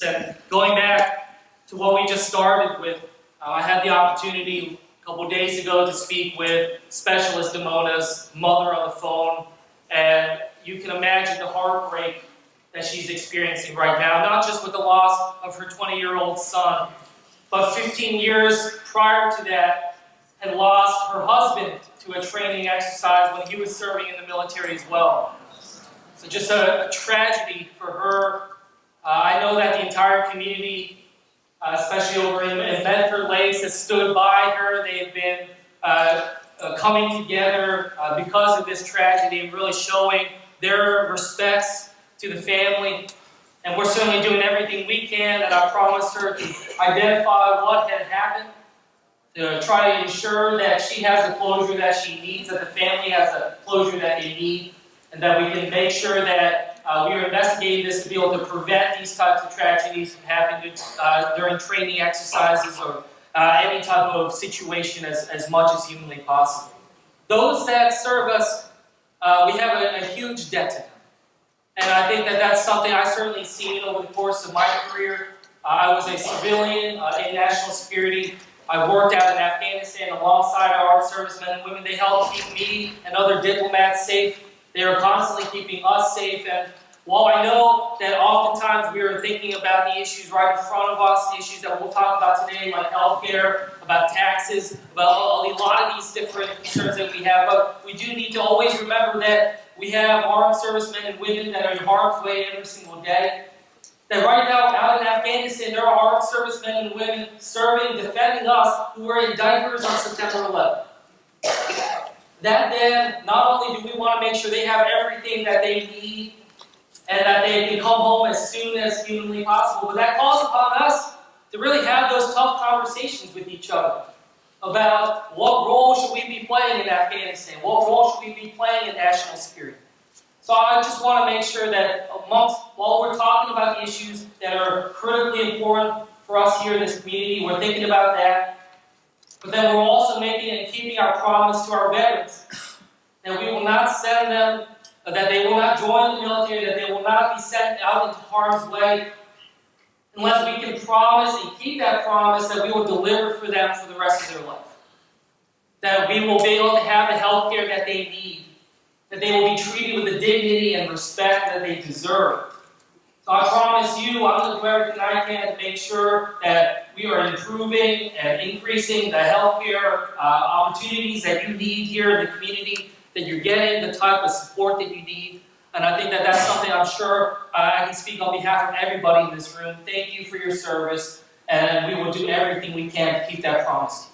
And going back to what we just started with, I had the opportunity a couple days ago to speak with Specialist Damona's mother on the phone, and you can imagine the heartbreak that she's experiencing right now, not just with the loss of her 20-year-old son, but 15 years prior to that, had lost her husband to a training exercise when he was serving in the military as well. So just a tragedy for her. I know that the entire community, especially over in Bedford Lakes, has stood by her. They have been coming together because of this tragedy and really showing their respects to the family. And we're certainly doing everything we can, and I promised her to identify what had happened, to try to ensure that she has the closure that she needs, that the family has the closure that they need, and that we can make sure that we are investigating this to be able to prevent these types of tragedies from happening during training exercises or any type of situation as much as humanly possible. Those that serve us, we have a huge debt to them. And I think that that's something I've certainly seen over the course of my career. I was a civilian in national security. I worked out in Afghanistan alongside our armed servicemen and women. They helped keep me and other diplomats safe. They are constantly keeping us safe. And while I know that oftentimes we are thinking about the issues right in front of us, the issues that we'll talk about today, like healthcare, about taxes, about a lot of these different concerns that we have, but we do need to always remember that we have armed servicemen and women that are in harm's way every single day. That right now, out in Afghanistan, there are armed servicemen and women serving, defending us, who were in diapers on September 11th. That then, not only do we want to make sure they have everything that they need, and that they can come home as soon as humanly possible, but that calls upon us to really have those tough conversations with each other about what role should we be playing in Afghanistan, what role should we be playing in national security. So I just want to make sure that while we're talking about the issues that are critically important for us here in this community, we're thinking about that, but then we're also making and keeping our promise to our veterans that we will not send them, that they will not join the military, that they will not be sent out into harm's way, unless we can promise and keep that promise that we will deliver for them for the rest of their life. That we will be able to have the health care that they need, that they will be treated with the dignity and respect that they deserve. So I promise you, I'm going to do everything I can to make sure that we are improving and increasing the health care opportunities that you need here in the community, that you're getting the type of support that you need. And I think that that's something I'm sure I can speak on behalf of everybody in this room. Thank you for your service, and we will do everything we can to keep that promise.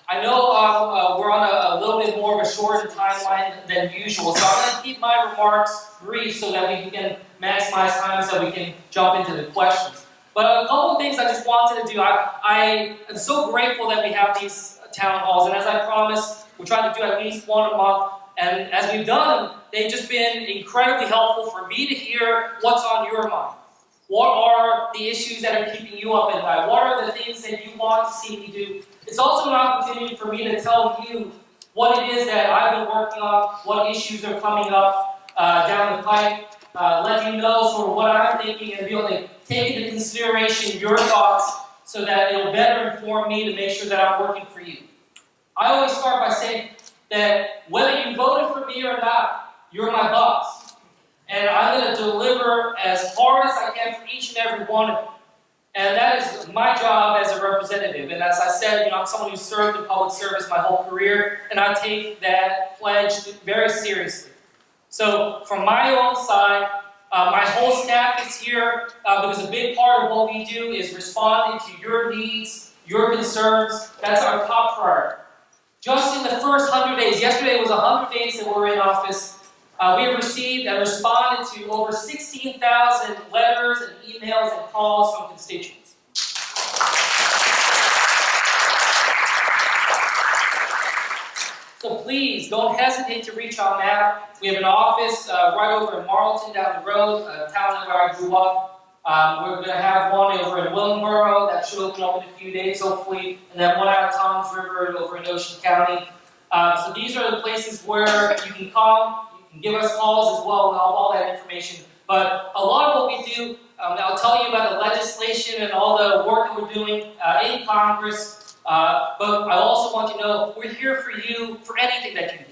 I know we're on a little bit more of a shorter timeline than usual, so I'm going to keep my remarks brief so that we can maximize time so we can jump into the questions. But a couple of things I just wanted to do. I am so grateful that we have these town halls, and as I promised, we're trying to do at least one a month. And as we've done them, they've just been incredibly helpful for me to hear what's on your mind. What are the issues that are keeping you up at night? What are the things that you want to see me do? It's also an opportunity for me to tell you what it is that I've been working on, what issues are coming up down the pipe, let you know sort of what I'm thinking and be able to take into consideration your thoughts so that it'll better inform me to make sure that I'm working for you. I always start by saying that whether you voted for me or not, you're my boss. And I'm going to deliver as hard as I can for each and every one of you. And that is my job as a representative. And as I said, I'm someone who's served in public service my whole career, and I take that pledge very seriously. So from my own side, my whole staff is here because a big part of what we do is responding to your needs, your concerns. That's our top priority. Just in the first 100 days, yesterday was 100 days that we were in office, we have received and responded to over 16,000 letters and emails and calls from constituents. So please, don't hesitate to reach out now. We have an office right over in Marlton down the road, a town where I grew up. We're going to have one over in Willingboro that should open up in a few days, hopefully, and then one out of Toms River over in Ocean County. So these are the places where you can come, you can give us calls as well, we'll have all that information. But a lot of what we do, I'll tell you about the legislation and all the work that we're doing in Congress, but I also want you to know we're here for you for anything that you need.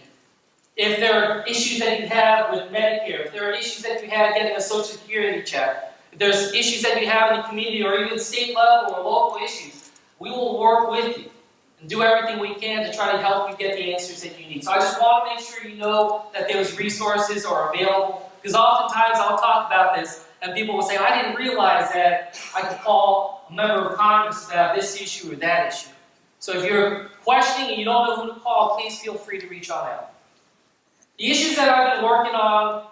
If there are issues that you have with Medicare, if there are issues that you have getting a Social Security check, if there's issues that you have in the community or even state level or local issues, we will work with you and do everything we can to try to help you get the answers that you need. So I just want to make sure you know that those resources are available, because oftentimes I'll talk about this and people will say, I didn't realize that I could call a member of Congress about this issue or that issue. So if you're questioning and you don't know who to call, please feel free to reach on out. The issues that I've been working on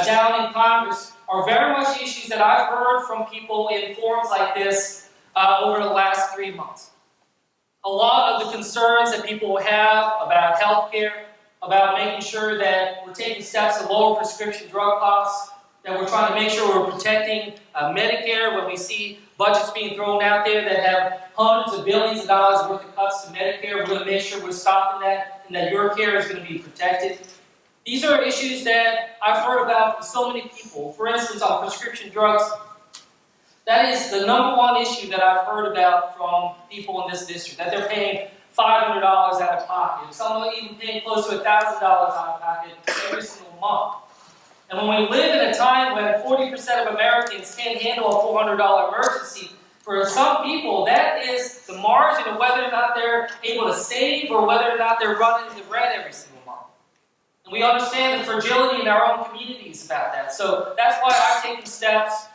down in Congress are very much issues that I've heard from people in forums like this over the last 3 months. A lot of the concerns that people have about healthcare, about making sure that we're taking steps to lower prescription drug costs, that we're trying to make sure we're protecting Medicare when we see budgets being thrown out there that have hundreds of billions of dollars worth of cuts to Medicare. We're going to make sure we're stopping that and that your care is going to be protected. These are issues that I've heard about from so many people. For instance, on prescription drugs, that is the number one issue that I've heard about from people in this district, that they're paying $500 out of pocket. Some are even paying close to $1,000 out of pocket every single month. And when we live in a time when 40% of Americans can't handle a $400 emergency, for some people, that is the margin of whether or not they're able to save or whether or not they're running the bread every single month. And we understand the fragility in our own communities about that. So that's why I've taken steps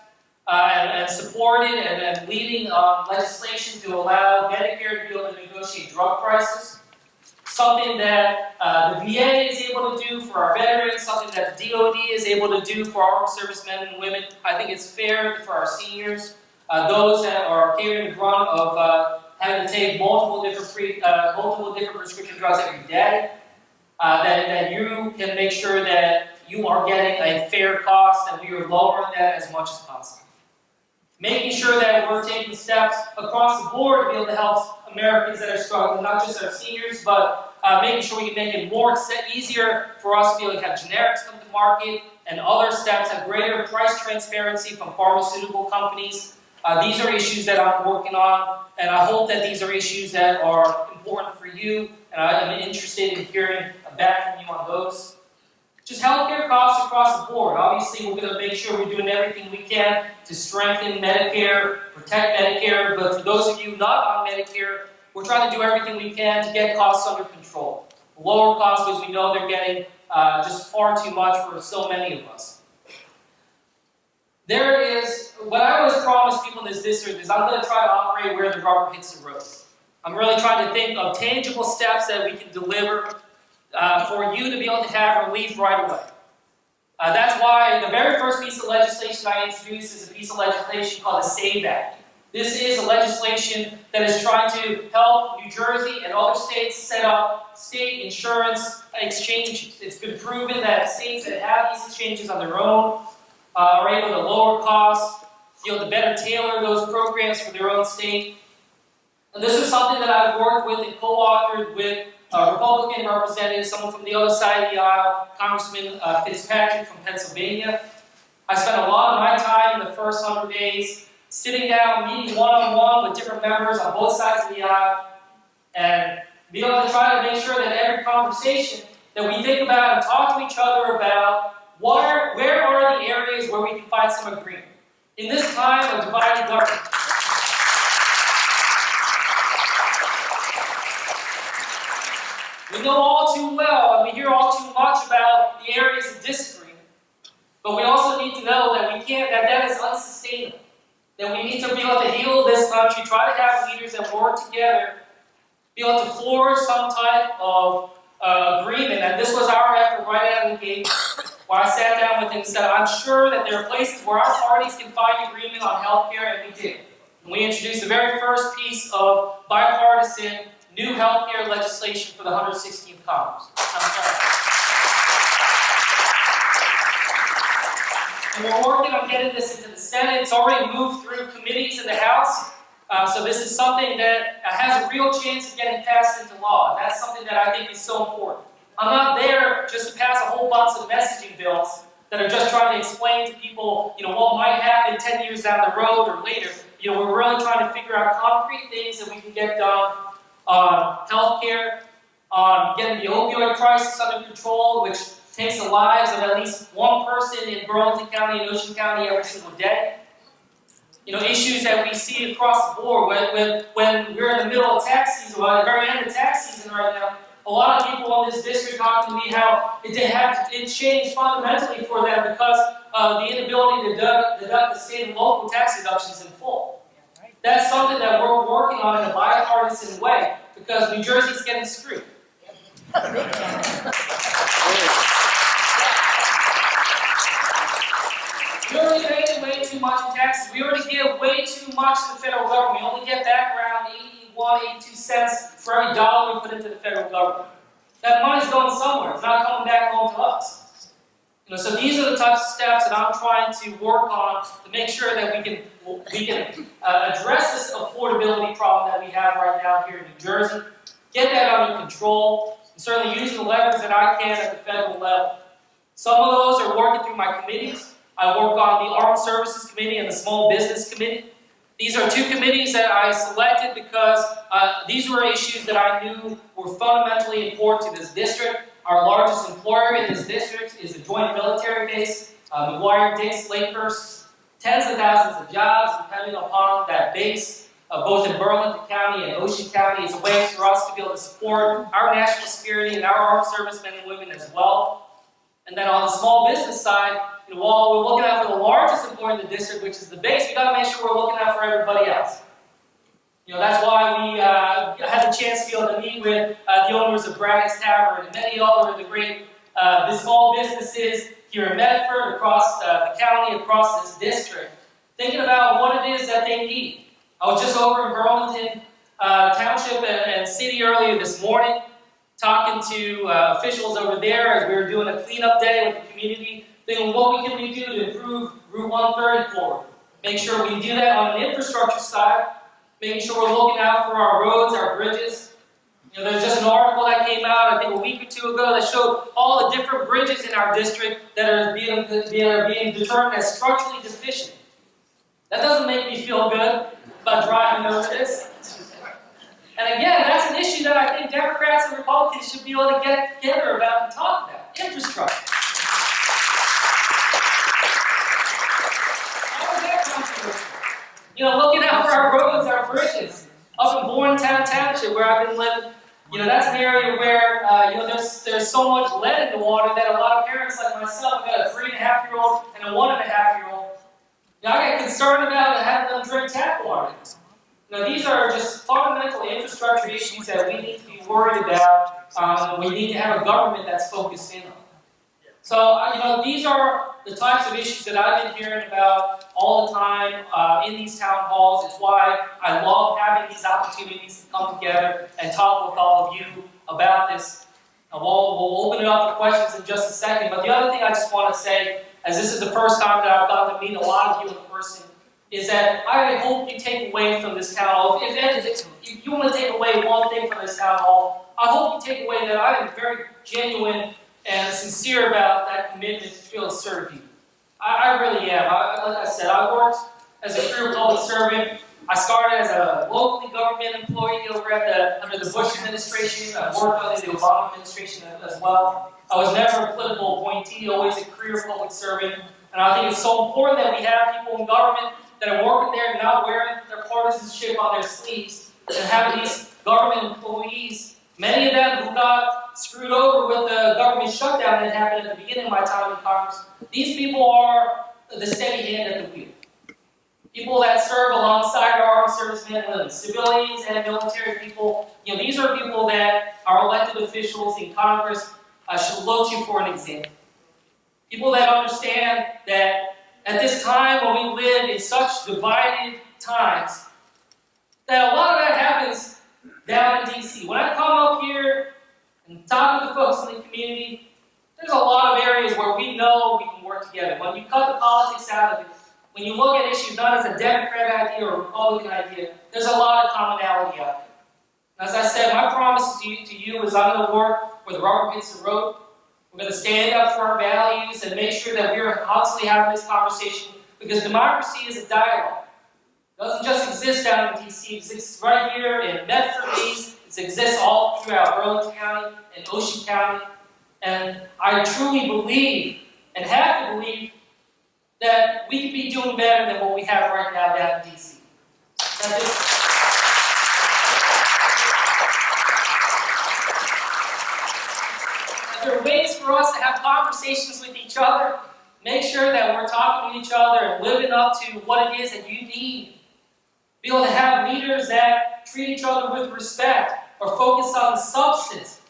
and supported and leading legislation to allow Medicare to be able to negotiate drug prices. Something that the VA is able to do for our veterans, something that the DoD is able to do for our servicemen and women. I think it's fair for our seniors, those that are carrying the brunt of having to take multiple different prescription drugs every day. That you can make sure that you are getting a fair cost and we are lowering that as much as possible. Making sure that we're taking steps across the board to be able to help Americans that are struggling, not just our seniors, but making sure we can make it easier for us to be able to have generics come to market and other steps, have greater price transparency from pharmaceutical companies. These are issues that I'm working on, and I hope that these are issues that are important for you, and I'm interested in hearing back from you on those. Just healthcare costs across the board. Obviously, we're going to make sure we're doing everything we can to strengthen Medicare, protect Medicare, but for those of you not on Medicare, we're trying to do everything we can to get costs under control. Lower costs because we know they're getting just far too much for so many of us. There is, what I always promise people in this district is I'm going to try to operate where the rubber hits the road. I'm really trying to think of tangible steps that we can deliver for you to be able to have relief right away. That's why the very first piece of legislation I introduced is a piece of legislation called the SAVE Act. This is a legislation that is trying to help New Jersey and other states set up state insurance exchanges. It's been proven that states that have these exchanges on their own are able to lower costs, be able to better tailor those programs for their own state. And this is something that I've worked with and co-authored with Republican representative, someone from the other side of the aisle, Congressman Fitzpatrick from Pennsylvania. I spent a lot of my time in the first 100 days sitting down, meeting one-on-one with different members on both sides of the aisle, and be able to try to make sure that every conversation that we think about and talk to each other about where are the areas where we can find some agreement. In this time of divided government, we know all too well and we hear all too much about the areas of disagreement, but we also need to know that that is unsustainable. That we need to be able to heal this country, try to have leaders that work together, be able to forge some type of agreement. And this was our effort right out of the gate, where I sat down with him and said, I'm sure that there are places where our parties can find agreement on health care, and we did. And we introduced the very first piece of bipartisan new health care legislation for the 116th Congress. And we're working on getting this into the Senate. It's already moved through committees in the House. So this is something that has a real chance of getting passed into law. And that's something that I think is so important. I'm not there just to pass a whole bunch of messaging bills that are just trying to explain to people, what might happen 10 years down the road or later. We're really trying to figure out concrete things that we can get done on healthcare, on getting the opioid crisis under control, which takes the lives of at least one person in Burlington County and Ocean County every single day. Issues that we see across the board when we're in the middle of tax season, or at the very end of tax season right now. A lot of people in this district talk to me how it changed fundamentally for them because of the inability to deduct the state and local tax deductions in full. That's something that we're working on in a bipartisan way because New Jersey's getting screwed. We already pay way too much in taxes. We already give way too much to the federal government. We only get back around 82 cents for every dollar we put into the federal government. That money's going somewhere. It's not coming back home to us. So these are the types of steps that I'm trying to work on to make sure that we can address this affordability problem that we have right now here in New Jersey, get that under control, and certainly use the levers that I can at the federal level. Some of those are working through my committees. I work on the Armed Services Committee and the Small Business Committee. These are two committees that I selected because these were issues that I knew were fundamentally important to this district. Our largest employer in this district is a joint military base, McGuire-Dix, Lakehurst. Tens of thousands of jobs depending upon that base, both in Burlington County and Ocean County. It's a way for us to be able to support our national security and our armed servicemen and women as well. And then on the small business side, while we're looking out for the largest employer in the district, which is the base, we got to make sure we're looking out for everybody else. That's why we had the chance to be able to meet with the owners of Bragg's Tavern and many other of the great the small businesses here in Medford, across the county, across this district, thinking about what it is that they need. I was just over in Burlington Township and City earlier this morning, talking to officials over there as we were doing a cleanup day with the community, thinking what can we do to improve Route 130 corridor. Make sure we do that on an infrastructure side, making sure we're looking out for our roads, our bridges. There's just an article that came out, I think a week or two ago, that showed all the different bridges in our district that are being determined as structurally deficient. That doesn't make me feel good about driving over this. And again, that's an issue that I think Democrats and Republicans should be able to get together about and talk about. Infrastructure. How is that controversial? Looking out for our roads, our bridges. Up in Borntown Township, where I've been living, that's an area where, there's so much lead in the water that a lot of parents like myself, I've got a 3.5-year-old and a 1.5-year-old. I get concerned about having them drink tap water. These are just fundamental infrastructure issues that we need to be worried about. We need to have a government that's focused in on. So, these are the types of issues that I've been hearing about all the time in these town halls. It's why I love having these opportunities to come together and talk with all of you about this. We'll open it up for questions in just a second. But the other thing I just want to say, as this is the first time that I've gotten to meet a lot of you in person, is that I hope you take away from this town hall. If you want to take away one thing from this town hall, I hope you take away that I am very genuine and sincere about that commitment to be able to serve you. I really am. Like I said, I worked as a career public servant. I started as a locally government employee under the Bush administration. I worked under the Obama administration as well. I was never a political appointee, always a career public servant. And I think it's so important that we have people in government that are working there and not wearing their partisanship on their sleeves, and having these government employees, many of them who got screwed over with the government shutdown that happened at the beginning of my time in Congress. These people are the steady hand at the wheel. People that serve alongside our armed servicemen and women, civilians and military people. These are people that our elected officials in Congress should look to for an example. People that understand that at this time when we live in such divided times, that a lot of that happens down in D.C. When I come up here and talk to the folks in the community, there's a lot of areas where we know we can work together. When you cut the politics out of it, when you look at issues not as a Democrat idea or a Republican idea, there's a lot of commonality out there. As I said, my promise to you is I'm going to work where the rubber hits the road. We're going to stand up for our values and make sure that we're constantly having this conversation, because democracy is a dialogue. It doesn't just exist down in D.C. It exists right here in Medford-East. It exists all throughout Burlington County and Ocean County. And I truly believe, and have to believe, that we could be doing better than what we have right now down in D.C. There are ways for us to have conversations with each other, make sure that we're talking to each other and living up to what it is that you need. Be able to have leaders that treat each other with respect or focus on the substance.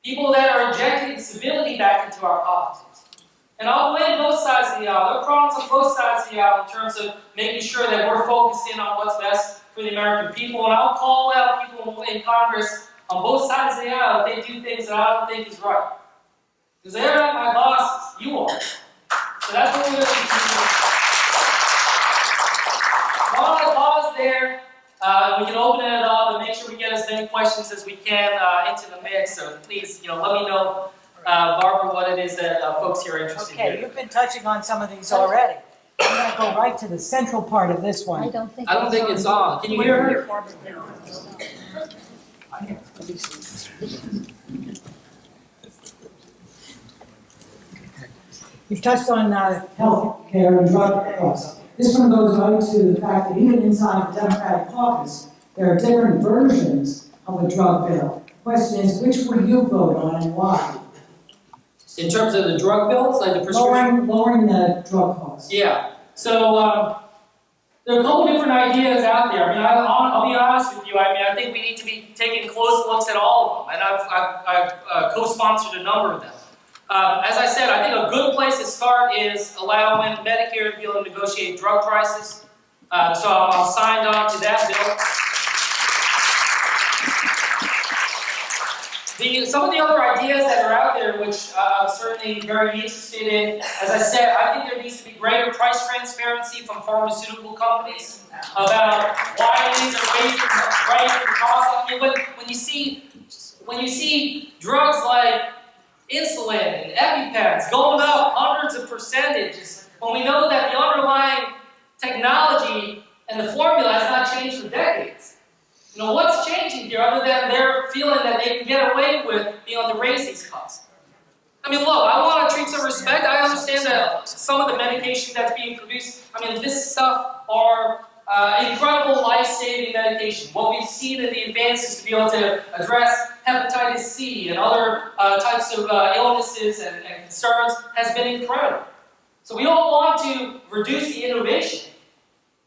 People that are injecting civility back into our politics. And I'll blame both sides of the aisle. There are problems on both sides of the aisle in terms of making sure that we're focusing on what's best for the American people. And I'll call out people in Congress on both sides of the aisle if they do things that I don't think is right. Because they're not my bosses. You are. So that's what we're going to be doing. While I pause there, we can open it up and make sure we get as many questions as we can into the mix. So please, let me know, Barbara, what it is that folks here are interested in. Okay, you've been touching on some of these already. I'm going to go right to the central part of this one. I don't think it's on. Can you hear her? You've touched on health care and drug costs. This one goes right to the fact that even inside the Democratic caucus, there are different versions of a drug bill. The question is, which will you vote on and why? In terms of the drug bills, like the prescription? Lowering the drug costs. Yeah. So there are a couple different ideas out there. I mean, I'll be honest with you. I think we need to be taking close looks at all of them, and I've co-sponsored a number of them. As I said, I think a good place to start is allowing Medicare to be able to negotiate drug prices. So I'm signed on to that bill. Some of the other ideas that are out there, which I'm certainly very interested in, as I said, I think there needs to be greater price transparency from pharmaceutical companies about why these are raising the cost. I mean, when you see drugs like insulin and EpiPens going up hundreds of percentages, when we know that the underlying technology and the formula has not changed for decades. What's changing here other than they're feeling that they can get away with being able to raise these costs? I mean, look, I want to treat some respect. I understand that some of the medication that's being produced, this stuff are incredible life-saving medication. What we've seen in the advances to be able to address hepatitis C and other types of illnesses and concerns has been incredible. So we don't want to reduce the innovation.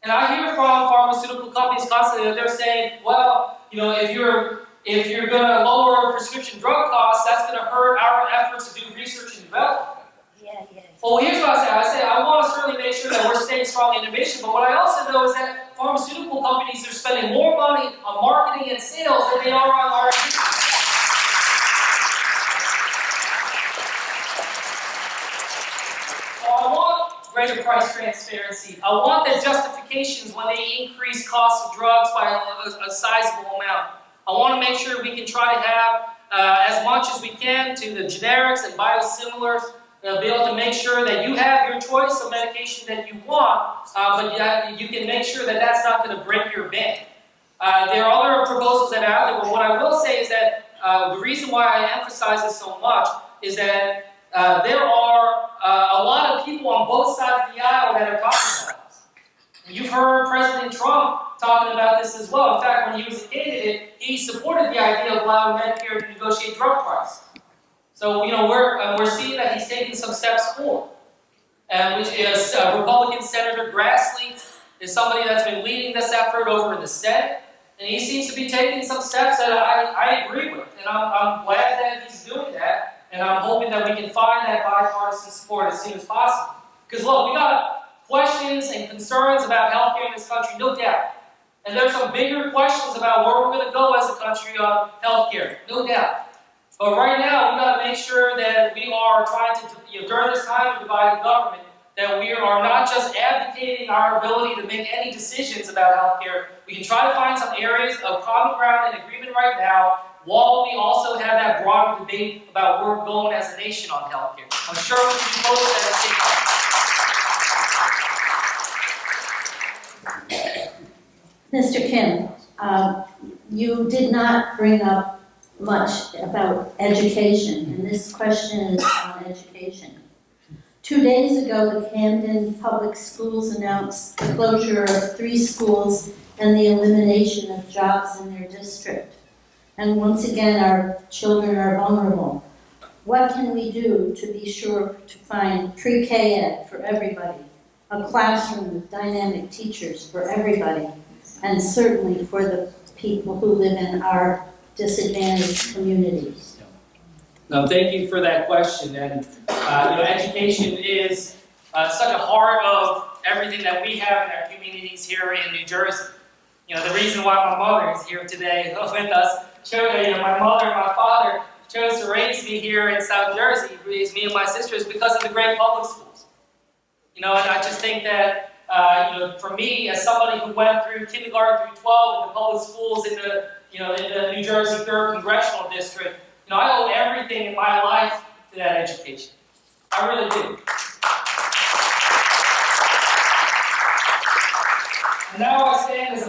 And I hear from pharmaceutical companies constantly that they're saying, well, if you're going to lower prescription drug costs, that's going to hurt our efforts to do research and development. Yeah. Well, here's what I say. I want to certainly make sure that we're staying strong in innovation, but what I also know is that pharmaceutical companies are spending more money on marketing and sales than they are on R&D. So I want greater price transparency. I want the justifications when they increase costs of drugs by a sizable amount. I want to make sure we can try to have as much as we can to the generics and biosimilars. Be able to make sure that you have your choice of medication that you want, but you can make sure that that's not going to break your bank. There are other proposals that are out there, but what I will say is that the reason why I emphasize this so much is that there are a lot of people on both sides of the aisle that are talking about this. You've heard President Trump talking about this as well. In fact, when he was a candidate, he supported the idea of allowing Medicare to negotiate drug prices. So, we're seeing that he's taking some steps forward. Which is Republican Senator Grassley is somebody that's been leading this effort over in the Senate. And he seems to be taking some steps that I agree with. And I'm glad that he's doing that. And I'm hoping that we can find that bipartisan support as soon as possible. Because look, we got questions and concerns about healthcare in this country, no doubt. And there's some bigger questions about where we're going to go as a country on healthcare, no doubt. But right now, we've got to make sure that we are trying to, during this time of divided government, that we are not just advocating our ability to make any decisions about healthcare. We can try to find some areas of common ground and agreement right now, while we also have that broader debate about where we're going as a nation on healthcare. I'm sure we can do both at the same time. Mr. Kim, you did not bring up much about education, and this question is on education. 2 days ago, the Camden Public Schools announced the closure of 3 schools and the elimination of jobs in their district. And once again, our children are vulnerable. What can we do to be sure to find pre-K ed for everybody, a classroom with dynamic teachers for everybody, and certainly for the people who live in our disadvantaged communities? No, thank you for that question. And education is such a heart of everything that we have in our communities here in New Jersey. The reason why my mother is here today with us, my mother and my father chose to raise me here in South Jersey, raise me and my sister, is because of the great public schools. And I just think that for me, as somebody who went through kindergarten through 12 in the public schools in the New Jersey 3rd Congressional District, I owe everything in my life to that education. I really do. And now I stand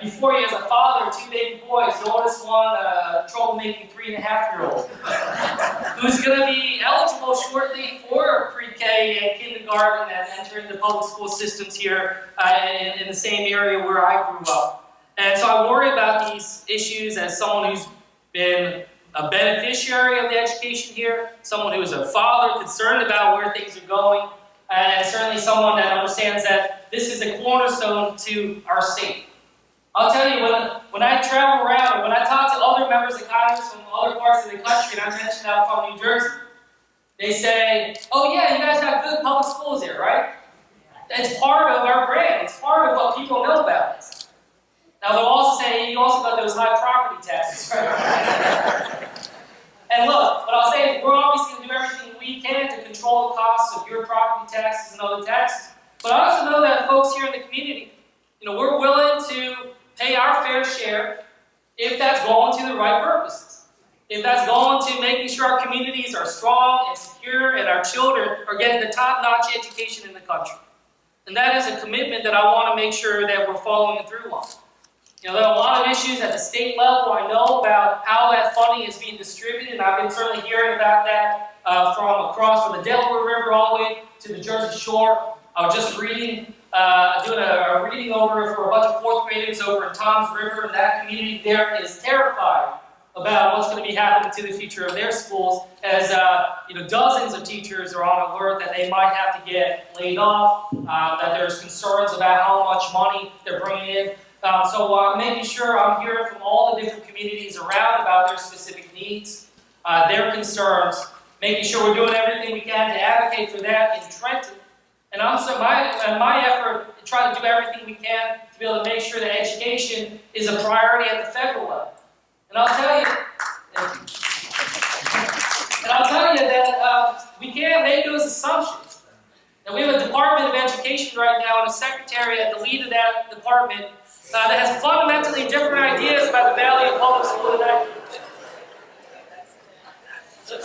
before you as a father of 2 baby boys, the oldest one, a troublemaking 3.5-year-old, who's going to be eligible shortly for pre-K and kindergarten and entering the public school systems here in the same area where I grew up. And so I worry about these issues as someone who's been a beneficiary of the education here, someone who is a father concerned about where things are going, and certainly someone that understands that this is a cornerstone to our state. I'll tell you, when I travel around and when I talk to other members of Congress from other parts of the country, and I mentioned I'm from New Jersey, they say, oh yeah, you guys have good public schools here, right? It's part of our brand. It's part of what people know about us. Now they'll also say, you also got those high property taxes, right? And look, what I'll say is we're always going to do everything we can to control the costs of your property taxes and other taxes. But I also know that folks here in the community, we're willing to pay our fair share if that's going to the right purposes. If that's going to making sure our communities are strong and secure and our children are getting the top-notch education in the country. And that is a commitment that I want to make sure that we're following through on. There are a lot of issues at the state level. I know about how that funding is being distributed, and I've been certainly hearing about that from the Delaware River all the way to the Jersey Shore. I was just doing a reading over for a bunch of 4th graders over in Toms River, and that community there is terrified about what's going to be happening to the future of their schools, as dozens of teachers are on alert that they might have to get laid off, that there's concerns about how much money they're bringing in. So I'm making sure I'm hearing from all the different communities around about their specific needs, their concerns, making sure we're doing everything we can to advocate for that in Trenton. And also my effort to try to do everything we can to be able to make sure that education is a priority at the federal level. And I'll tell you that we can't make those assumptions. And we have a Department of Education right now and a secretary at the lead of that department that has fundamentally different ideas about the value of public school than I do.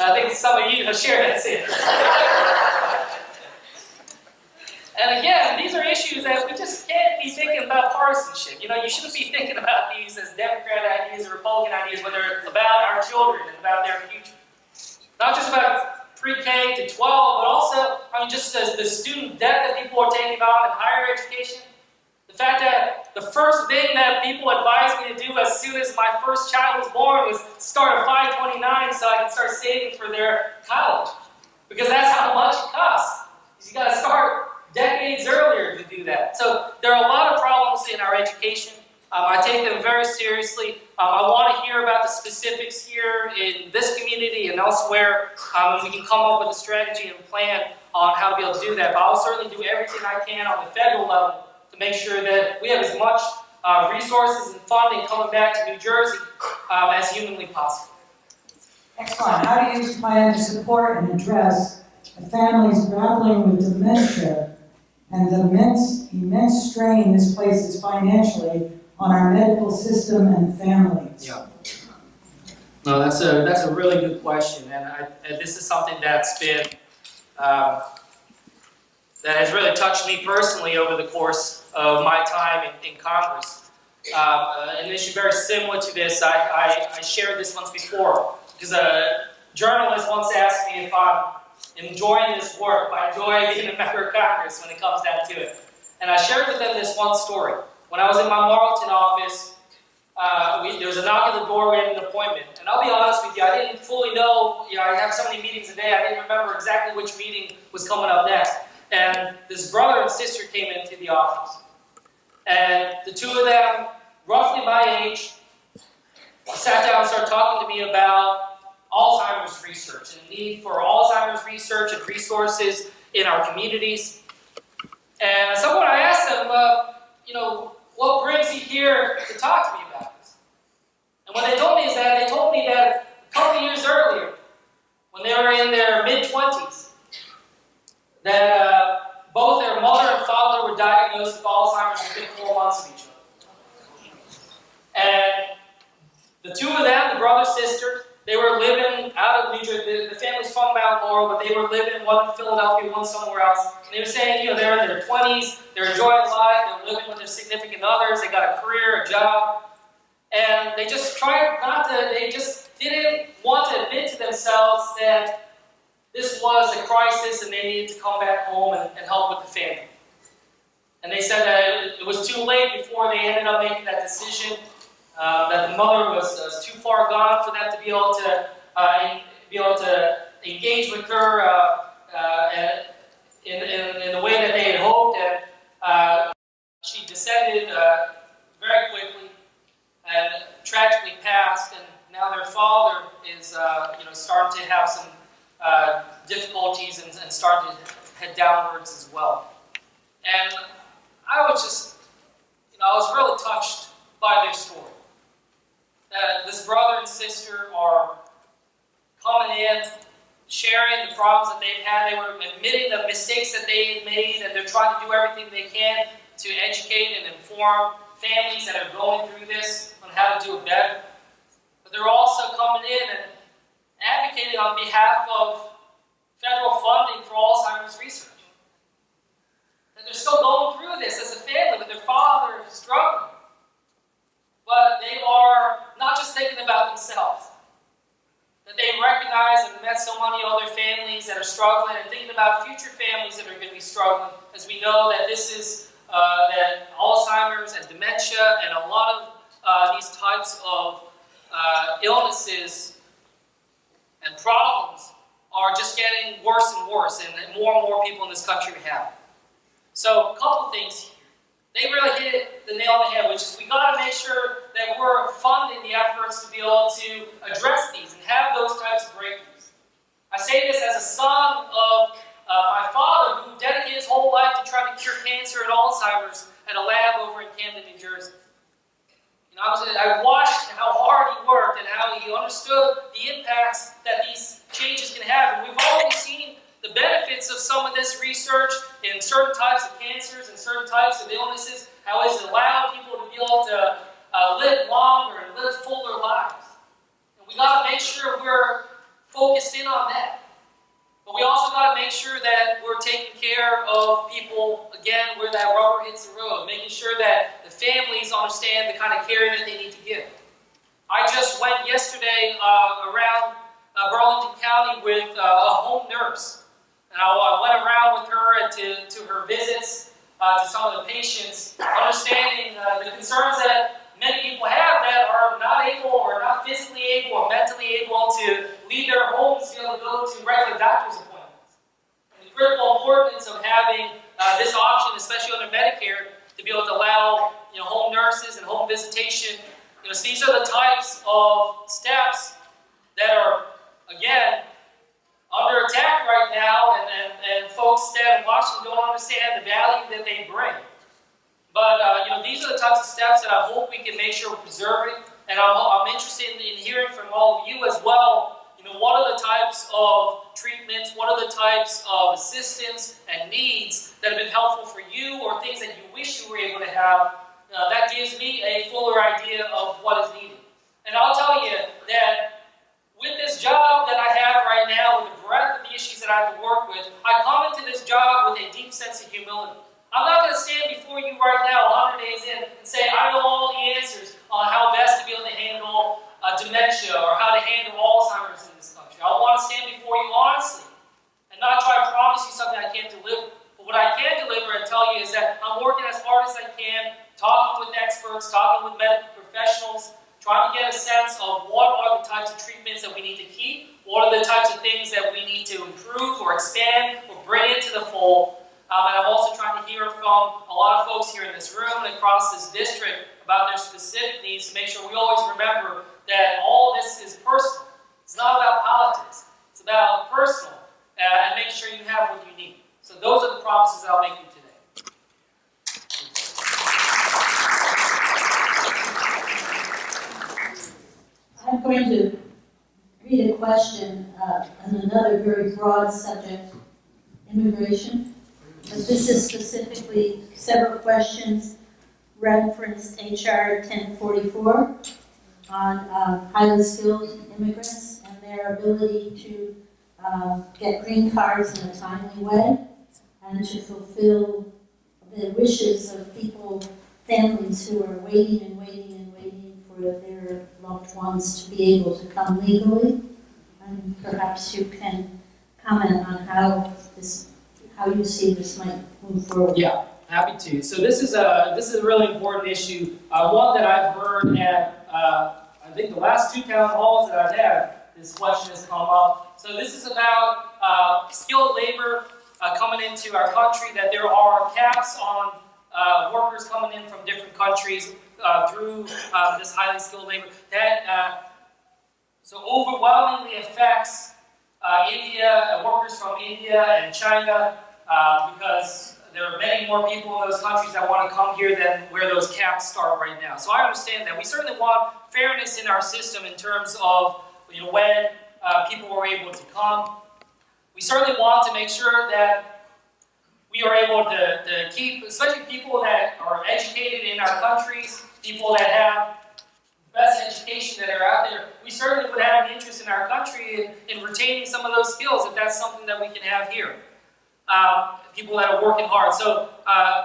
I think some of you have shared that same. And again, these are issues that we just can't be thinking about partisanship. You shouldn't be thinking about these as Democrat ideas or Republican ideas when they're about our children and about their future. Not just about pre-K to 12, but also, just as the student debt that people are taking on in higher education. The fact that the first thing that people advised me to do as soon as my first child was born was start a 529 so I could start saving for their college. Because that's how much it costs. You got to start decades earlier to do that. So there are a lot of problems in our education. I take them very seriously. I want to hear about the specifics here in this community and elsewhere, and we can come up with a strategy and plan on how to be able to do that. But I'll certainly do everything I can on the federal level to make sure that we have as much resources and funding coming back to New Jersey as humanly possible. Excellent. How do you plan to support and address a family is grappling with dementia and the immense strain this places financially on our medical system and families. Yeah. No, that's a really good question, and this is something that's been that has really touched me personally over the course of my time in Congress. An issue very similar to this, I shared this once before, because a journalist once asked me if I'm enjoying this work, if I enjoy being a member of Congress when it comes down to it. And I shared with them this one story. When I was in my Marlton office, there was a knock at the door, we had an appointment. And I'll be honest with you, I didn't fully know, I have so many meetings a day, I didn't remember exactly which meeting was coming up next. And this brother and sister came into the office. And the two of them, roughly my age, sat down and started talking to me about Alzheimer's research and the need for Alzheimer's research and resources in our communities. And at some point I asked them, what brings you here to talk to me about this? And what they told me is that a couple of years earlier, when they were in their mid-20s, that both their mother and father were diagnosed with Alzheimer's within 4 months of each other. And the two of them, the brother sister, they were living out of New Jersey. The family's from Mount Laurel, but they were living, one in Philadelphia, one somewhere else. And they were saying, they're in their 20s, they're enjoying life, they're living with their significant others, they got a career, a job. And they just they just didn't want to admit to themselves that this was a crisis and they needed to come back home and help with the family. And they said that it was too late before they ended up making that decision, that the mother was too far gone for them to be able to engage with her in the way that they had hoped. And she descended very quickly and tragically passed. And now their father is starting to have some difficulties and starting to head downwards as well. And I was just, I was really touched by their story. This brother and sister are coming in, sharing the problems that they've had. They were admitting the mistakes that they had made, and they're trying to do everything they can to educate and inform families that are going through this on how to do it better. But they're also coming in and advocating on behalf of federal funding for Alzheimer's research. That they're still going through this as a family with their father struggling. But they are not just thinking about themselves. That they recognize and met so many other families that are struggling and thinking about future families that are going to be struggling, as we know that this is that Alzheimer's and dementia and a lot of these types of illnesses and problems are just getting worse and worse, and more people in this country have. So, a couple things here. They really hit the nail on the head, which is we got to make sure that we're funding the efforts to be able to address these and have those types of breakthroughs. I say this as a son of my father, who dedicated his whole life to trying to cure cancer and Alzheimer's at a lab over in Camden, New Jersey. I watched how hard he worked and how he understood the impacts that these changes can have. And we've already seen the benefits of some of this research in certain types of cancers and certain types of illnesses, how it's allowed people to be able to live longer and live fuller lives. And we got to make sure we're focused in on that. But we also got to make sure that we're taking care of people, again, where that rubber hits the road, making sure that the families understand the kind of care that they need to give. I just went yesterday around Burlington County with a home nurse. And I went around with her and to her visits to some of the patients, understanding the concerns that many people have that are not able or not physically able or mentally able to leave their homes to be able to go to regular doctor's appointments. And the critical importance of having this option, especially under Medicare, to be able to allow home nurses and home visitation. So these are the types of steps that are, again, under attack right now, and folks that in Washington don't understand the value that they bring. But these are the types of steps that I hope we can make sure we're preserving, and I'm interested in hearing from all of you as well. what are the types of treatments, what are the types of assistance and needs that have been helpful for you, or things that you wish you were able to have. That gives me a fuller idea of what is needed. And I'll tell you that with this job that I have right now, with the breadth of the issues that I have to work with, I come into this job with a deep sense of humility. I'm not going to stand before you right now, 100 days in, and say I know all the answers on how best to be able to handle dementia or how to handle Alzheimer's in this country. I want to stand before you honestly and not try to promise you something I can't deliver. But what I can deliver and tell you is that I'm working as hard as I can, talking with experts, talking with medical professionals, trying to get a sense of what are the types of treatments that we need to keep, what are the types of things that we need to improve or expand or bring into the fold. And I'm also trying to hear from a lot of folks here in this room and across this district about their specific needs to make sure we always remember that all this is personal. It's not about politics. It's about personal and make sure you have what you need. So those are the promises that I'll make you today. I'm going to read a question on another very broad subject, immigration. But this is specifically several questions referenced HR 1044 on highly skilled immigrants and their ability to get green cards in a timely way and to fulfill the wishes of people, families who are waiting and waiting and waiting for their loved ones to be able to come legally. And perhaps you can comment on how you see this might move forward. Yeah, happy to. So this is a really important issue. One that I've heard at I think the last 2 town halls that I've had. This question has come up. So this is about skilled labor coming into our country. That there are caps on workers coming in from different countries through this highly skilled labor. That so overwhelmingly affects India, workers from India and China, because there are many more people in those countries that want to come here than where those caps start right now. So I understand that. We certainly want fairness in our system in terms of when people are able to come. We certainly want to make sure that we are able to keep, especially people that are educated in our countries, people that have best education that are out there. We certainly would have an interest in our country in retaining some of those skills if that's something that we can have here. People that are working hard. So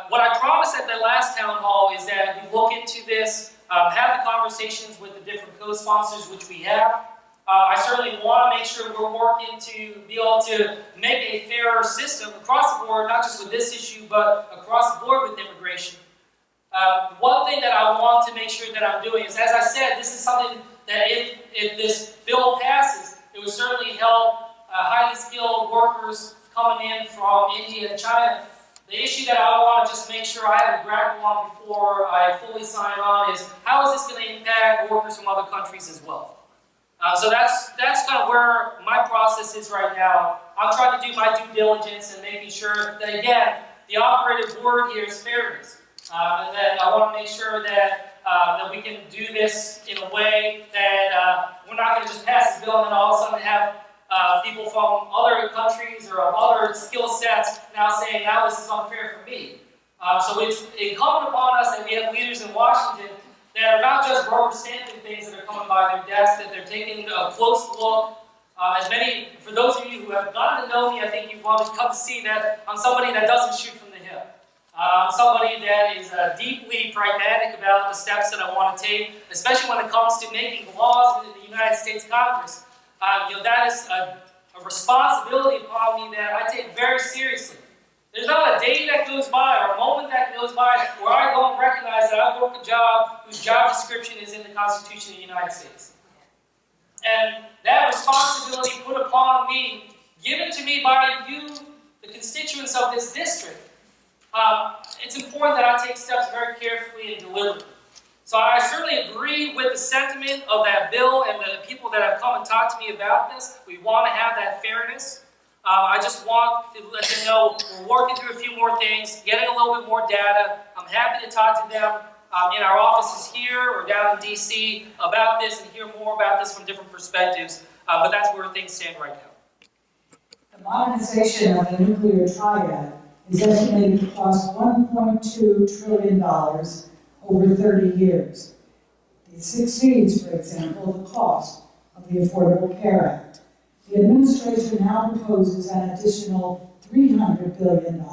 what I promised at the last town hall is that we look into this, have the conversations with the different co-sponsors, which we have. I certainly want to make sure we're working to be able to make a fairer system across the board, not just with this issue, but across the board with immigration. One thing that I want to make sure that I'm doing is, as I said, this is something that if this bill passes, it would certainly help highly skilled workers coming in from India and China. The issue that I want to just make sure I have a grapple on before I fully sign on is, how is this going to impact workers from other countries as well? So that's kind of where my process is right now. I'm trying to do my due diligence and making sure that, again, the operative word here is fairness. And that I want to make sure that we can do this in a way that we're not going to just pass this bill and then all of a sudden have people from other countries or other skill sets now saying, now this is unfair for me. So it's incumbent upon us that we have leaders in Washington that are not just rubber stamping things that are coming by their desk, that they're taking a close look. For those of you who have gotten to know me, I think you've come to see that I'm somebody that doesn't shoot from the hip. I'm somebody that is deeply pragmatic about the steps that I want to take, especially when it comes to making laws in the United States Congress. That is a responsibility upon me that I take very seriously. There's not a day that goes by or a moment that goes by where I don't recognize that I work a job whose job description is in the Constitution of the United States. And that responsibility put upon me, given to me by you, the constituents of this district, it's important that I take steps very carefully and deliberately. So I certainly agree with the sentiment of that bill and the people that have come and talked to me about this. We want to have that fairness. I just want to let them know we're working through a few more things, getting a little bit more data. I'm happy to talk to them in our offices here or down in DC about this and hear more about this from different perspectives. but that's where things stand right now. The modernization of the nuclear triad is estimated to cost $1.2 trillion over 30 years. This exceeds, for example, the cost of the Affordable Care Act. The administration now proposes an additional $300 billion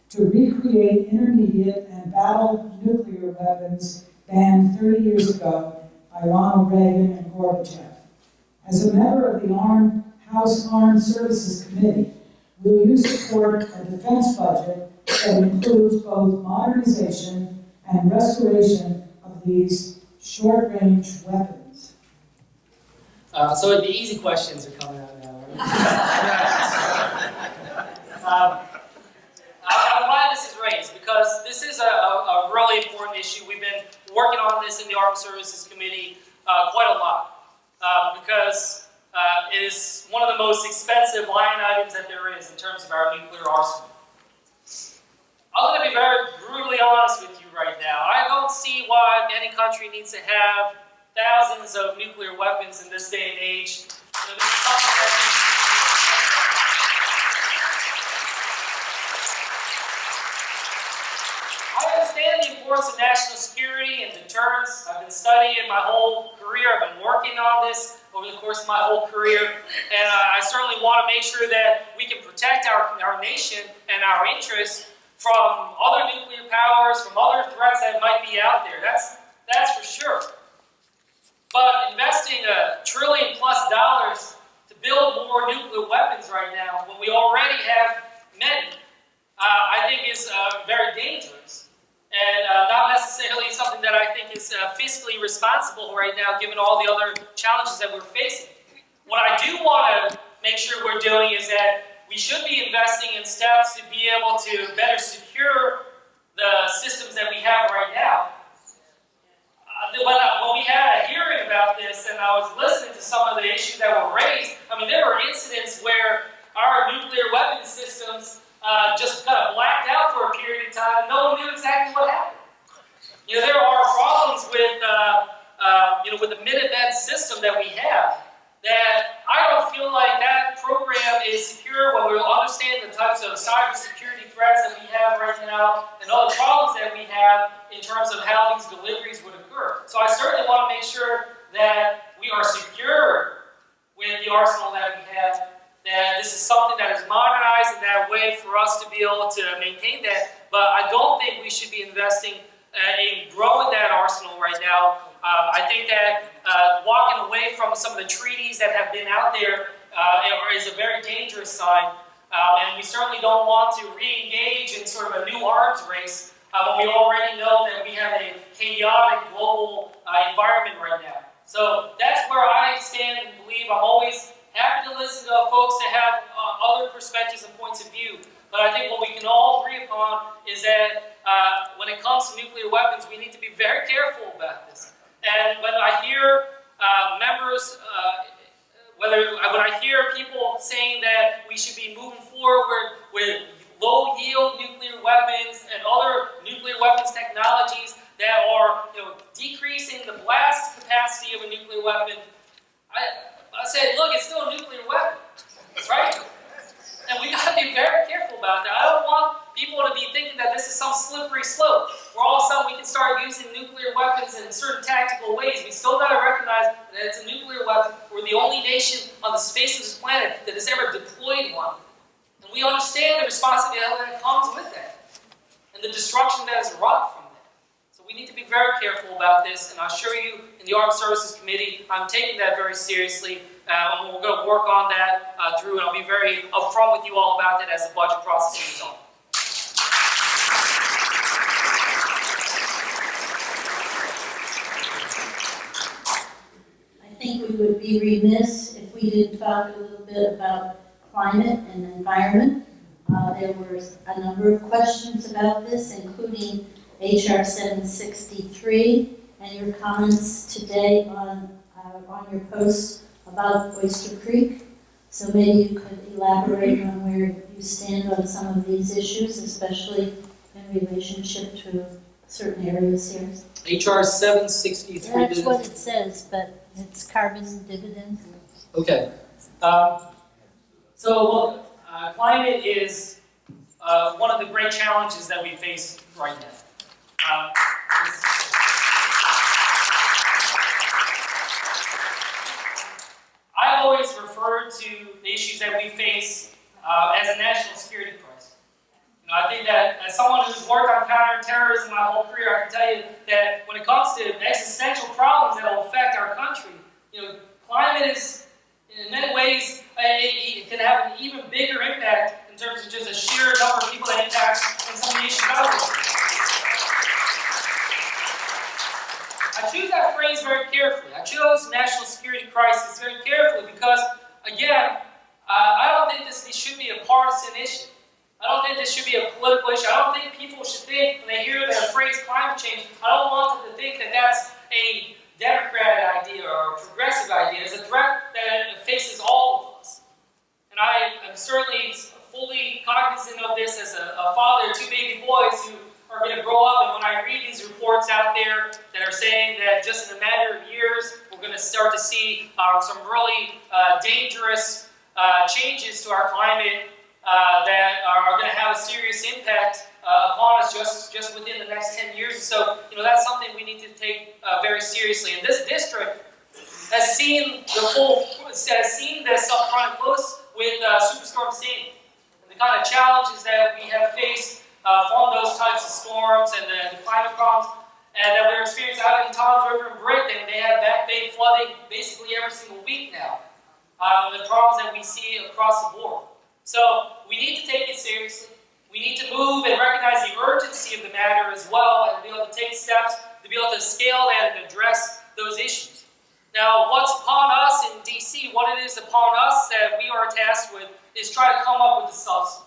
to recreate intermediate and battle nuclear weapons banned 30 years ago by Ronald Reagan and Gorbachev. As a member of the House Armed Services Committee, will you support a defense budget that includes both modernization and restoration of these short-range weapons? So the easy questions are coming out now. I'm glad this is raised because this is a really important issue. We've been working on this in the Armed Services Committee quite a lot because it is one of the most expensive line items that there is in terms of our nuclear arsenal. I'm going to be very brutally honest with you right now. I don't see why any country needs to have thousands of nuclear weapons in this day and age. You know, this is something that needs to be I understand the importance of national security and deterrence. I've been studying my whole career. I've been working on this over the course of my whole career. And I certainly want to make sure that we can protect our nation and our interests from other nuclear powers, from other threats that might be out there. That's for sure. But investing $1 trillion+ to build more nuclear weapons right now, when we already have many, I think is very dangerous. And not necessarily something that I think is fiscally responsible right now, given all the other challenges that we're facing. What I do want to make sure we're doing is that we should be investing in steps to be able to better secure the systems that we have right now. When we had a hearing about this and I was listening to some of the issues that were raised, I mean, there were incidents where our nuclear weapon systems just kind of blacked out for a period of time. No one knew exactly what happened. You know, there are problems with, with the Minutemen system that we have that I don't feel like that program is secure when we understand the types of cybersecurity threats that we have right now and all the problems that we have in terms of how these deliveries would occur. So I certainly want to make sure that we are secure with the arsenal that we have, that this is something that is modernized in that way for us to be able to maintain that. But I don't think we should be investing in growing that arsenal right now. I think that walking away from some of the treaties that have been out there is a very dangerous sign. And we certainly don't want to re-engage in sort of a new arms race when we already know that we have a chaotic global environment right now. So that's where I stand and believe. I'm always happy to listen to folks that have other perspectives and points of view. But I think what we can all agree upon is that when it comes to nuclear weapons, we need to be very careful about this. And when I hear when I hear people saying that we should be moving forward with low-yield nuclear weapons and other nuclear weapons technologies that are, decreasing the blast capacity of a nuclear weapon, I said, look, it's still a nuclear weapon, right? And we got to be very careful about that. I don't want people to be thinking that this is some slippery slope where all of a sudden we can start using nuclear weapons in certain tactical ways. We still got to recognize that it's a nuclear weapon. We're the only nation on the face of this planet that has ever deployed one. And we understand the responsibility that comes with that and the destruction that is wrought from that. So we need to be very careful about this, and I assure you, in the Armed Services Committee, I'm taking that very seriously, and we're going to work on that through, and I'll be very upfront with you all about that as the budget process moves on. I think we would be remiss if we didn't talk a little bit about climate and environment. There were a number of questions about this, including HR 763 and your comments today on your post about Oyster Creek. So maybe you could elaborate on where you stand on some of these issues, especially in relationship to certain areas here. HR 763. That's what it says, but it's carbon dividends. Okay. Climate is one of the great challenges that we face right now. I've always referred to the issues that we face as a national security crisis. You know, I think that as someone who's worked on counterterrorism my whole career, I can tell you that when it comes to existential problems that will affect our country, you know, climate is, in many ways, it can have an even bigger impact in terms of just a sheer number of people that impact in some of the issues I work with. I choose that phrase very carefully. I chose national security crisis very carefully because, again, I don't think this should be a partisan issue. I don't think this should be a political issue. I don't think people should think, when they hear the phrase climate change, I don't want them to think that that's a Democratic idea or a progressive idea. It's a threat that faces all of us. And I am certainly fully cognizant of this as a father of two baby boys who are going to grow up, and when I read these reports out there that are saying that just in a matter of years, we're going to start to see some really dangerous changes to our climate that are going to have a serious impact upon us just within the next 10 years or so, you know, that's something we need to take very seriously. And this district has seen this up front and close with Superstorm Sandy, and the kind of challenges that we have faced from those types of storms and the climate problems and that we're experiencing out in Toms River and Britain. They have Back Bay flooding basically every single week now. The problems that we see across the board. So we need to take it seriously. We need to move and recognize the urgency of the matter as well and be able to take steps to be able to scale that and address those issues. Now, what's upon us in DC, what it is upon us that we are tasked with is try to come up with the substance.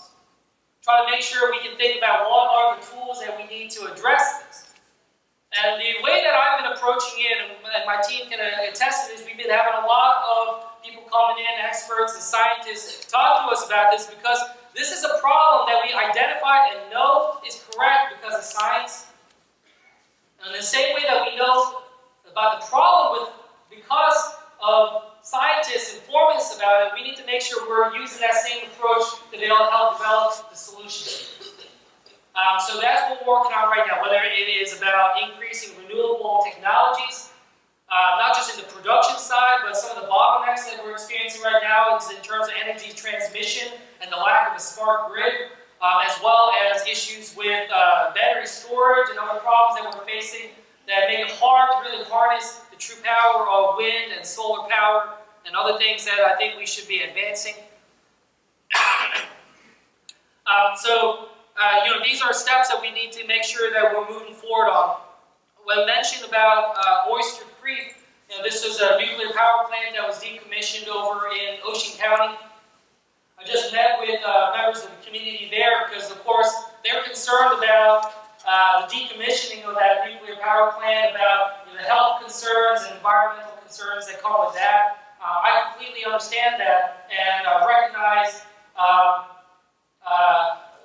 Try to make sure we can think about what are the tools that we need to address this. And the way that I've been approaching it, and my team can attest to this, we've been having a lot of people coming in, experts and scientists, talk to us about this because this is a problem that we identified and know is correct because of science. And in the same way that we know about the problem because of scientists informing us about it, we need to make sure we're using that same approach to be able to help develop the solution. So that's what we're working on right now, whether it is about increasing renewable technologies, not just in the production side, but some of the bottlenecks that we're experiencing right now is in terms of energy transmission and the lack of a smart grid, as well as issues with battery storage and other problems that we're facing that make it hard to really harness the true power of wind and solar power and other things that I think we should be advancing. These are steps that we need to make sure that we're moving forward on. When mentioned about Oyster Creek, this was a nuclear power plant that was decommissioned over in Ocean County. I just met with members of the community there because, of course, they're concerned about the decommissioning of that nuclear power plant, about the health concerns and environmental concerns that come with that. I completely understand that and recognize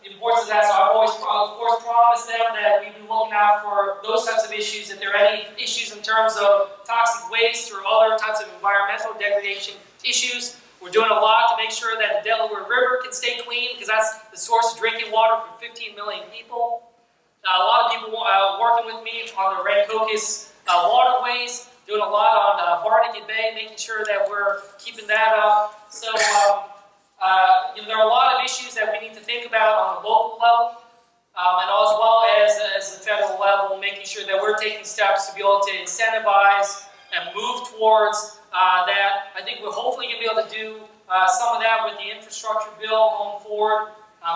the importance of that. So I've always, of course, promised them that we'd be looking out for those types of issues. If there are any issues in terms of toxic waste or other types of environmental degradation issues, we're doing a lot to make sure that the Delaware River can stay clean because that's the source of drinking water for 15 million people. A lot of people working with me on the Rancocas waterways, doing a lot on Barnegat Bay, making sure that we're keeping that up. So there are a lot of issues that we need to think about on the local level, and as well as the federal level, making sure that we're taking steps to be able to incentivize and move towards that. I think we're hopefully going to be able to do some of that with the infrastructure bill going forward.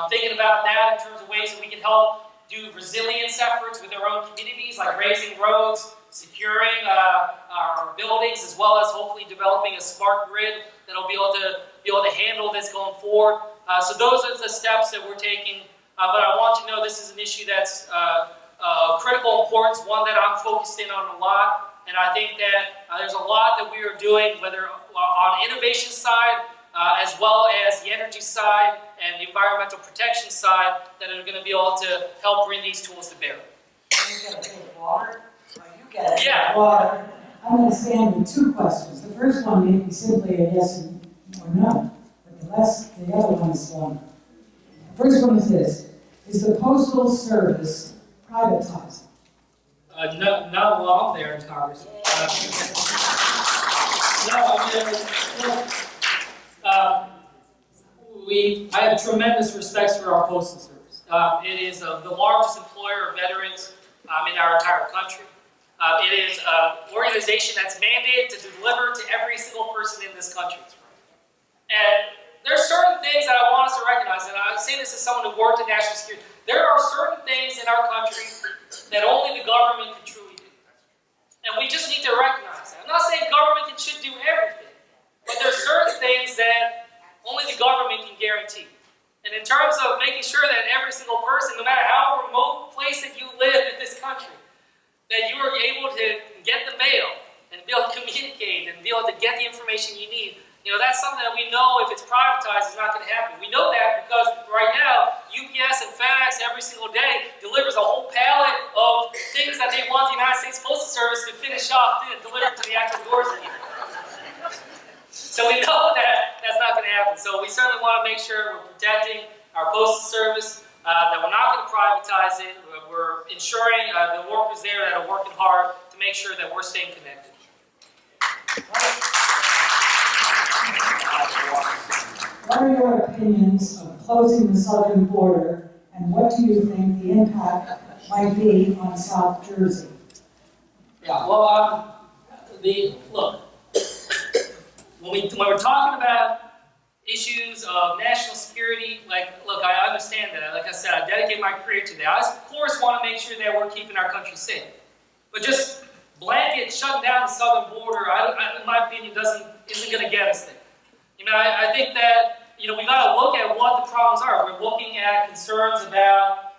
Thinking about that in terms of ways that we can help do resilience efforts with our own communities, like raising roads, securing our buildings, as well as hopefully developing a smart grid that'll be able to handle this going forward. So those are the steps that we're taking. But I want you to know this is an issue that's critical importance, one that I'm focused in on a lot. And I think that there's a lot that we are doing, whether on the innovation side, as well as the energy side and the environmental protection side, that are going to be able to help bring these tools to bear. You get a big water? Oh, you get it. Yeah. Water. I'm going to stand with two questions. The first one may be simply a yes or no, but the other one is longer. The first one is this: is the Postal Service privatized? Not while I'm there in Congress. I have tremendous respect for our Postal Service. It is the largest employer of veterans in our entire country. It is an organization that's mandated to deliver to every single person in this country. And there's certain things that I want us to recognize, and I say this as someone who worked in national security. There are certain things in our country that only the government can truly do. And we just need to recognize that. I'm not saying government should do everything, but there's certain things that only the government can guarantee. And in terms of making sure that every single person, no matter how remote place that you live in this country, that you are able to get the mail and be able to communicate and be able to get the information you need, that's something that we know if it's privatized is not going to happen. We know that because right now, UPS and FedEx every single day delivers a whole pallet of things that they want the United States Postal Service to finish off and deliver to the actual doors. So we know that that's not going to happen. So we certainly want to make sure we're protecting our Postal Service, that we're not going to privatize it. We're ensuring the workers there that are working hard to make sure that we're staying connected. What are your opinions of closing the southern border, and what do you think the impact might be on South Jersey? Yeah, well, look, when we're talking about issues of national security, look, I understand that. Like I said, I dedicate my career to that. I, of course, want to make sure that we're keeping our country safe. But just blanket shutting down the southern border, in my opinion, isn't going to get us there. I think that, we got to look at what the problems are. We're looking at concerns about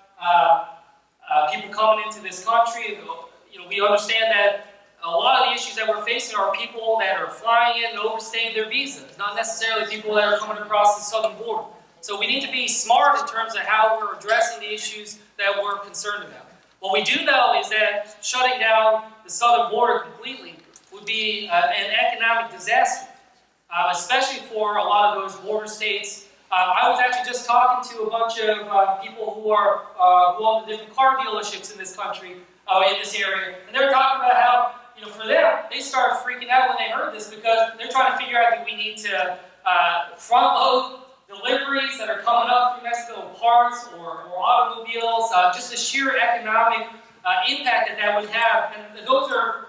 people coming into this country. We understand that a lot of the issues that we're facing are people that are flying in and overstaying their visas, not necessarily people that are coming across the southern border. So we need to be smart in terms of how we're addressing the issues that we're concerned about. What we do know is that shutting down the southern border completely would be an economic disaster, especially for a lot of those border states. I was actually just talking to a bunch of people who own the different car dealerships in this country, in this area, and they're talking about how, for them, they started freaking out when they heard this because they're trying to figure out, do we need to front load deliveries that are coming up through Mexico, parts or automobiles, just the sheer economic impact that would have. And those are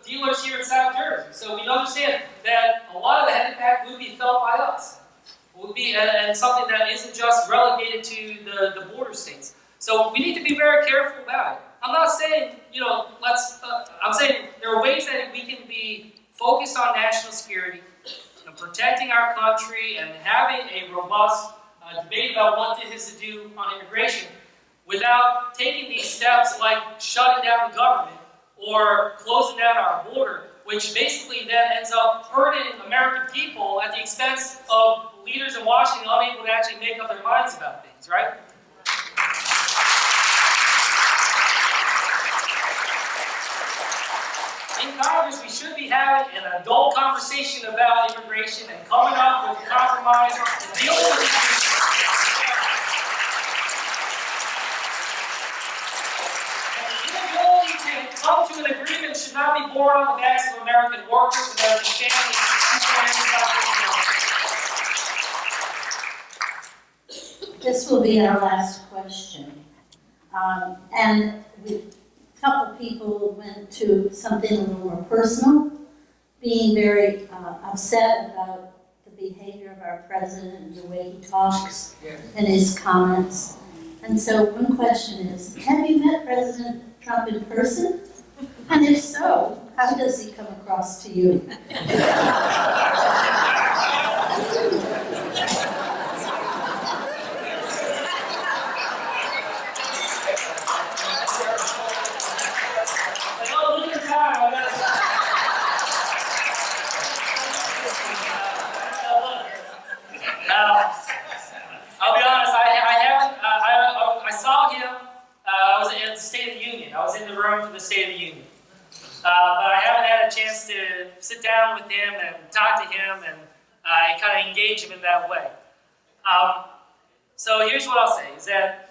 dealers here in South Jersey. So we understand that a lot of that impact would be felt by us. Would be and something that isn't just relegated to the border states. So we need to be very careful about it. I'm not saying, I'm saying there are ways that we can be focused on national security, protecting our country, and having a robust debate about what it is to do on immigration without taking these steps like shutting down the government or closing down our border, which basically then ends up hurting American people at the expense of leaders in Washington unable to actually make up their minds about things, right? In Congress, we should be having an adult conversation about immigration and coming up with a compromise and dealing with these issues. Inability to come to an agreement should not be borne on the backs of American workers, American families, This will be our last question. And a couple people went to something a little more personal, being very upset about the behavior of our president and the way he talks and his comments. And so one question is, have you met President Trump in person? And if so, how does he come across to you? I'll be honest, I haven't, I saw him, I was at the State of the Union. I was in the room for the State of the Union. But I haven't had a chance sit down with him and talk to him and kind of engage him in that way. So here's what I'll say, is that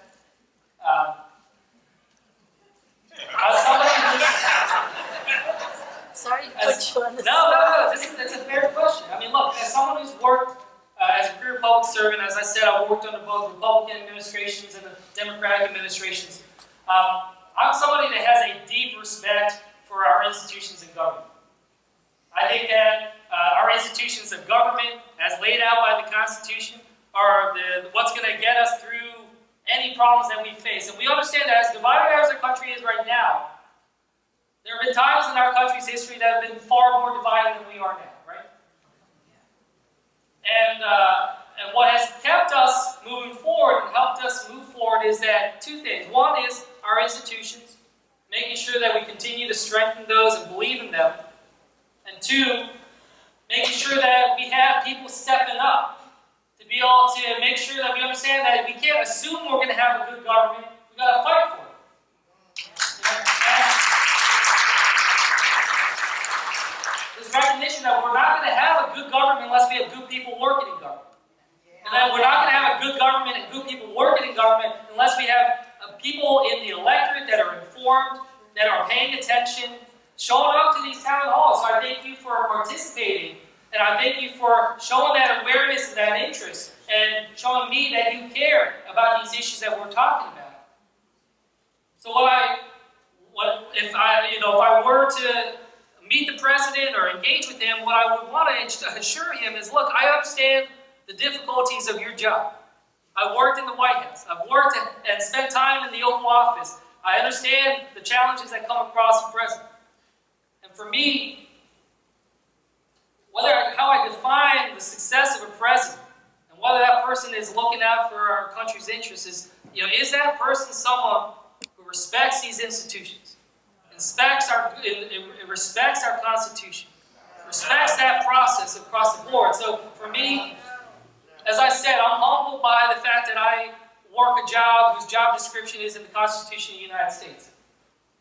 somebody Sorry to as- put you on the No, it's a fair question. I mean, look, as someone who's worked as a career public servant, as I said, I've worked under both Republican administrations and the Democratic administrations. I'm somebody that has a deep respect for our institutions of government. I think that our institutions of government, as laid out by the Constitution, are what's going to get us through any problems that we face. And we understand that as divided as our country is right now, there have been times in our country's history that have been far more divided than we are now, right? And what has kept us moving forward and helped us move forward is that two things. One is our institutions, making sure that we continue to strengthen those and believe in them. And two, making sure that we have people stepping up to be able to make sure that we understand that we can't assume we're going to have a good government. We've got to fight for it. There's recognition that we're not going to have a good government unless we have good people working in government. And that we're not going to have a good government and good people working in government unless we have people in the electorate that are informed, that are paying attention, showing up to these town halls. So I thank you for participating, and I thank you for showing that awareness and that interest, and showing me that you care about these issues that we're talking about. So if I were to meet the president or engage with him, what I would want to assure him is, look, I understand the difficulties of your job. I've worked in the White House. I've worked and spent time in the Oval Office. I understand the challenges that come across the president. And for me, how I define the success of a president and whether that person is looking out for our country's interests is that person someone who respects these institutions, respects our Constitution, respects that process across the board. So for me, as I said, I'm humbled by the fact that I work a job whose job description is in the Constitution of the United States.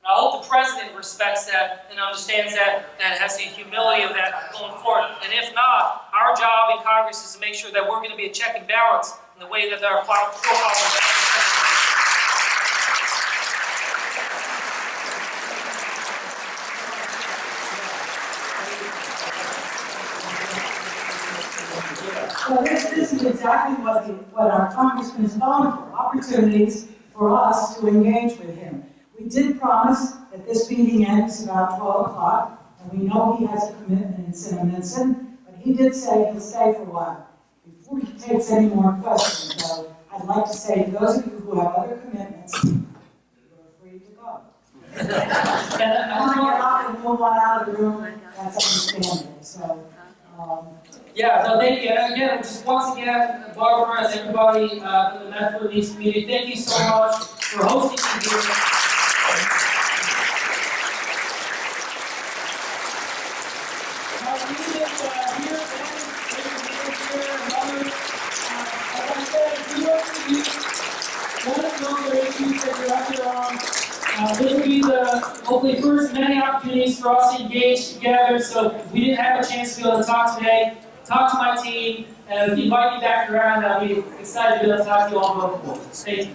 And I hope the president respects that and understands that and has the humility of that going forward. And if not, our job in Congress is to make sure that we're going to be a check and balance in the way that our forefathers. So this is exactly what our congressman is calling for, opportunities for us to engage with him. We did promise that this meeting ends about 12 o'clock, and we know he has a commitment in Cinnaminson, but he did say he'll stay for a while. Before he takes any more questions, though, I'd like to say to those of you who have other commitments, you're free to go. And I want to get up and move on out of the room, that's understandable, so. Yeah, so thank you. And again, just once again, Barbara and everybody in the Medford Leeds community, thank you so much for hosting me here. This will be the hopefully first of many opportunities for us to engage together. So if we didn't have a chance to be able to talk today, talk to my team, and if you invite me back around, I'll be excited to be able to talk to you all going forward. Thank you.